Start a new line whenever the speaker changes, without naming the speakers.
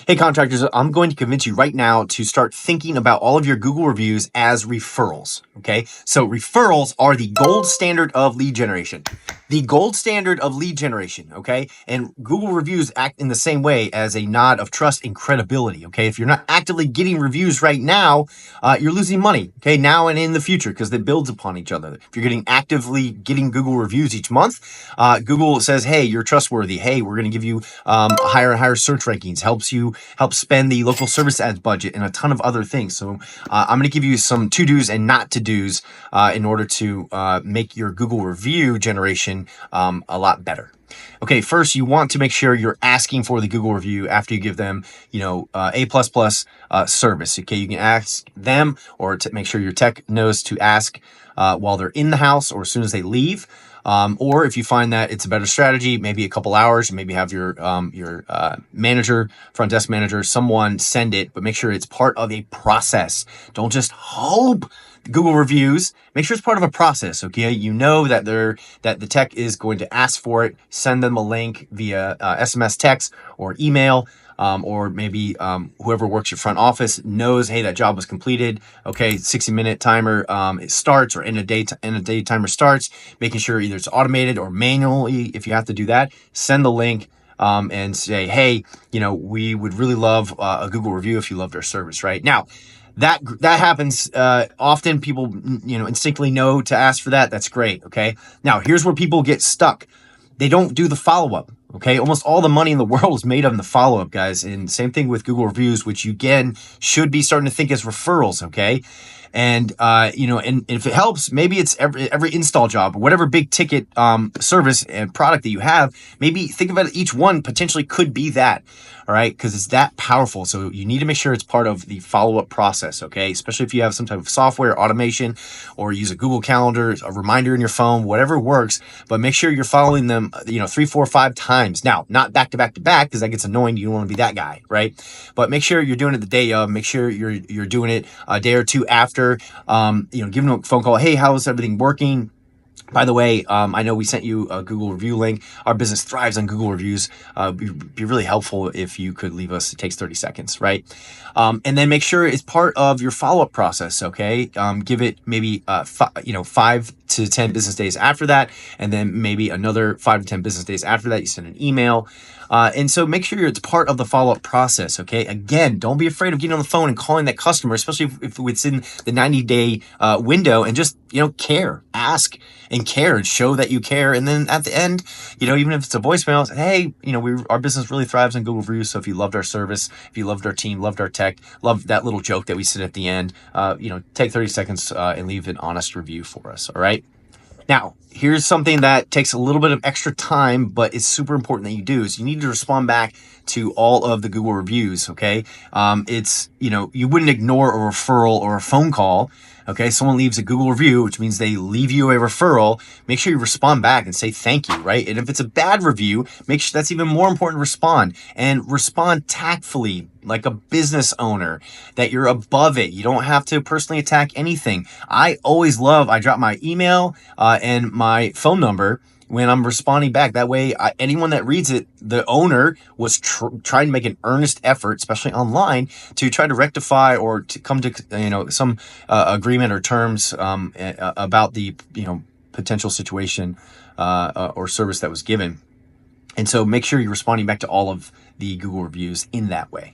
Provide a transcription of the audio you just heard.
Hey contractors, I'm going to convince you right now to start thinking about all of your Google reviews as referrals, okay? So referrals are the gold standard of lead generation. The gold standard of lead generation, okay? And Google reviews act in the same way as a nod of trust and credibility, okay? If you're not actively getting reviews right now, you're losing money, okay? Now and in the future, because it builds upon each other. If you're actively getting Google reviews each month, Google says, hey, you're trustworthy. Hey, we're going to give you higher and higher search rankings, help spend the local service ads budget and a ton of other things. So I'm going to give you some to-dos and not to-dos in order to make your Google review generation a lot better. Okay, first you want to make sure you're asking for the Google review after you give them, A++ service. Okay, you can ask them or to make sure your tech knows to ask while they're in the house or as soon as they leave. Or if you find that it's a better strategy, maybe a couple hours, maybe have your manager, front desk manager, someone send it, but make sure it's part of a process. Don't just hope Google reviews. Make sure it's part of a process. Okay, you know that the tech is going to ask for it. Send them a link via SMS, text, or email. Or maybe whoever works your front office knows, hey, that job was completed. Okay, 60-minute timer it starts, or end of day timer starts. Making sure either it's automated or manually. If you have to do that, send the link and say, hey, we would really love a Google review if you loved our service. Right now, that happens often. People instinctively know to ask for that. That's great. Okay, now here's where people get stuck. They don't do the follow-up. Okay, almost all the money in the world is made on the follow-up, guys. And same thing with Google reviews, which you again should be starting to think as referrals. Okay, and and if it helps, maybe it's every install job or whatever big ticket service and product that you have. Maybe think about it, each one potentially could be that. All right, because it's that powerful. So you need to make sure it's part of the follow-up process, okay? Especially if you have some type of software, automation, or use a Google Calendar, a reminder in your phone, whatever works. But make sure you're following them, 3, 4, 5 times. Now, not back to back to back, because that gets annoying. You don't want to be that guy, right? But make sure you're doing it the day of. Make sure you're doing it a day or two after. Give them a phone call. Hey, how is everything working? By the way, I know we sent you a Google review link. Our business thrives on Google reviews. Be really helpful if you could leave us. It takes 30 seconds, right? And then make sure it's part of your follow-up process, okay? Give it maybe 5 to 10 business days after that, and then maybe another 5 to 10 business days after that, you send an email. And so make sure it's part of the follow-up process, okay? Again, don't be afraid of getting on the phone and calling that customer, especially if it's in the 90-day window, and just, care, ask and care and show that you care. And then at the end, even if it's a voicemail, say, hey, our business really thrives on Google reviews. So if you loved our service, if you loved our team, loved our tech, loved that little joke that we said at the end, take 30 seconds and leave an honest review for us, all right? Now, here's something that takes a little bit of extra time, but it's super important that you do, is you need to respond back to all of the Google reviews, okay? You wouldn't ignore a referral or a phone call, okay? Someone leaves a Google review, which means they leave you a referral. Make sure you respond back and say thank you, right? And if it's a bad review, make sure that's even more important to respond, and respond tactfully, like a business owner, that you're above it. You don't have to personally attack anything. I drop my email and my phone number when I'm responding back. That way, anyone that reads it, the owner was trying to make an earnest effort, especially online, to try to rectify or to come to some agreement or terms about the potential situation or service that was given. And so make sure you're responding back to all of the Google reviews in that way.